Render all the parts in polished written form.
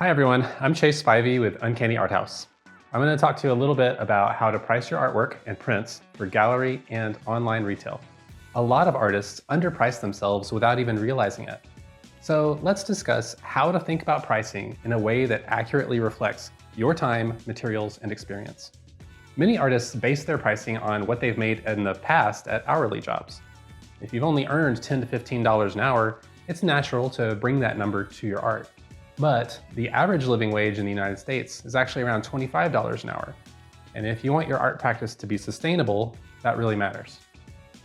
Hi everyone, I'm Chase Spivey with Uncanny Art House. I'm going to talk to you a little bit about how to price your artwork and prints for gallery and online retail. A lot of artists underprice themselves without even realizing it. So let's discuss how to think about pricing in a way that accurately reflects your time, materials, and experience. Many artists base their pricing on what they've made in the past at hourly jobs. If you've only earned $10 to $15 an hour, it's natural to bring that number to your art. But the average living wage in the United States is actually around $25 an hour. And if you want your art practice to be sustainable, that really matters.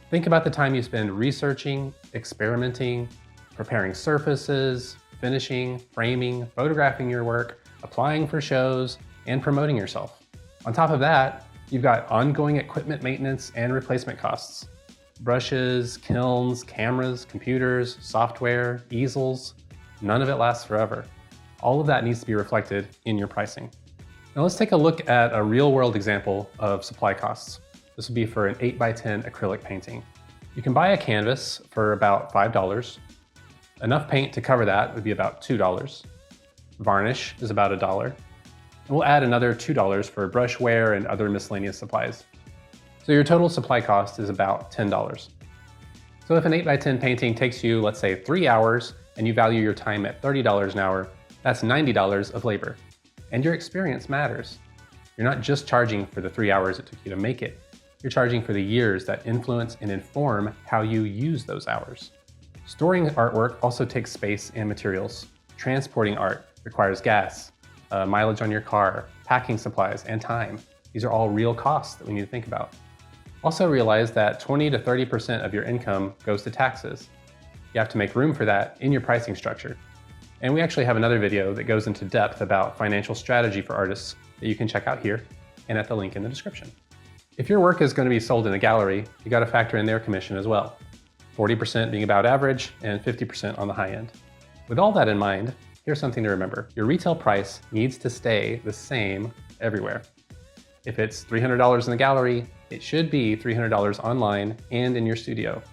Think about the time you spend researching, experimenting, preparing surfaces, finishing, framing, photographing your work, applying for shows, and promoting yourself. On top of that, you've got ongoing equipment maintenance and replacement costs. Brushes, kilns, cameras, computers, software, easels, none of it lasts forever. All of that needs to be reflected in your pricing. Now let's take a look at a real-world example of supply costs. This would be for an 8x10 acrylic painting. You can buy a canvas for about $5. Enough paint to cover that would be about $2. Varnish is about $1. And we'll add another $2 for brush wear and other miscellaneous supplies. So your total supply cost is about $10. So if an 8x10 painting takes you, let's say, 3 hours, and you value your time at $30 an hour, that's $90 of labor. And your experience matters. You're not just charging for the 3 hours it took you to make it. You're charging for the years that influence and inform how you use those hours. Storing artwork also takes space and materials. Transporting art requires gas, mileage on your car, packing supplies, and time. These are all real costs that we need to think about. Also realize that 20 to 30% of your income goes to taxes. You have to make room for that in your pricing structure. And we actually have another video that goes into depth about financial strategy for artists that you can check out here and at the link in the description. If your work is going to be sold in a gallery, you got to factor in their commission as well. 40% being about average and 50% on the high end. With all that in mind, here's something to remember. Your retail price needs to stay the same everywhere. If it's $300 in the gallery, it should be $300 online and in your studio.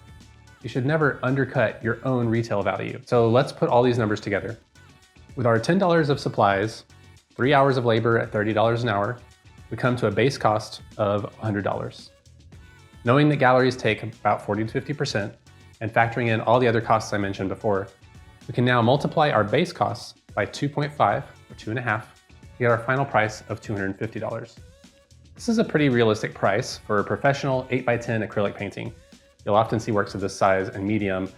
You should never undercut your own retail value. So let's put all these numbers together. With our $10 of supplies, 3 hours of labor at $30 an hour, we come to a base cost of $100. Knowing that galleries take about 40 to 50% and factoring in all the other costs I mentioned before, we can now multiply our base costs by 2.5 or 2.5 to get our final price of $250. This is a pretty realistic price for a professional 8x10 acrylic painting. You'll often see works of this size and medium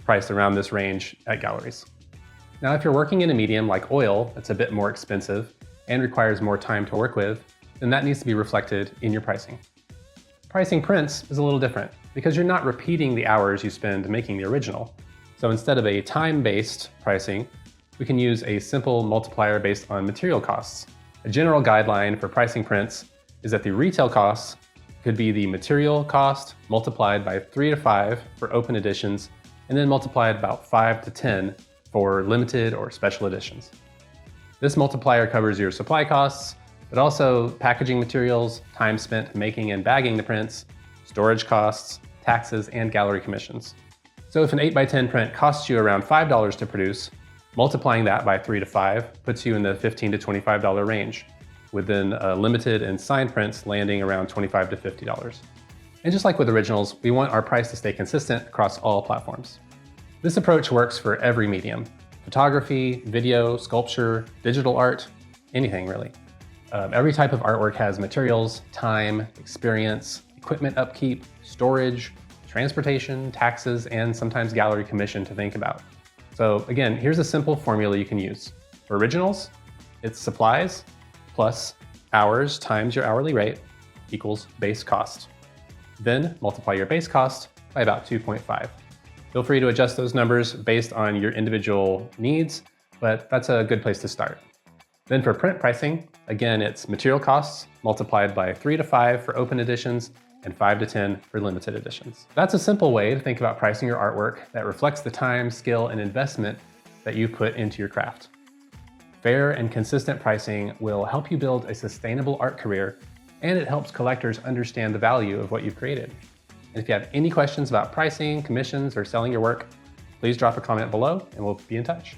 priced around this range at galleries. Now, if you're working in a medium like oil that's a bit more expensive and requires more time to work with, then that needs to be reflected in your pricing. Pricing prints is a little different because you're not repeating the hours you spend making the original. So instead of a time-based pricing, we can use a simple multiplier based on material costs. A general guideline for pricing prints is that the retail costs could be the material cost multiplied by 3 to 5 for open editions, and then multiplied about 5 to 10 for limited or special editions. This multiplier covers your supply costs, but also packaging materials, time spent making and bagging the prints, storage costs, taxes, and gallery commissions. So if an 8x10 print costs you around $5 to produce, multiplying that by 3 to 5 puts you in the $15 to $25 range, with then limited and signed prints landing around $25 to $50. And just like with originals, we want our price to stay consistent across all platforms. This approach works for every medium: photography, video, sculpture, digital art, anything really. Every type of artwork has materials, time, experience, equipment upkeep, storage, transportation, taxes, and sometimes gallery commission to think about. So again, here's a simple formula you can use. For originals, it's supplies plus hours times your hourly rate equals base cost. Then multiply your base cost by about 2.5. Feel free to adjust those numbers based on your individual needs, but that's a good place to start. Then for print pricing, again, it's material costs multiplied by 3 to 5 for open editions and 5 to 10 for limited editions. That's a simple way to think about pricing your artwork that reflects the time, skill, and investment that you've put into your craft. Fair and consistent pricing will help you build a sustainable art career, and it helps collectors understand the value of what you've created. And if you have any questions about pricing, commissions, or selling your work, please drop a comment below and we'll be in touch.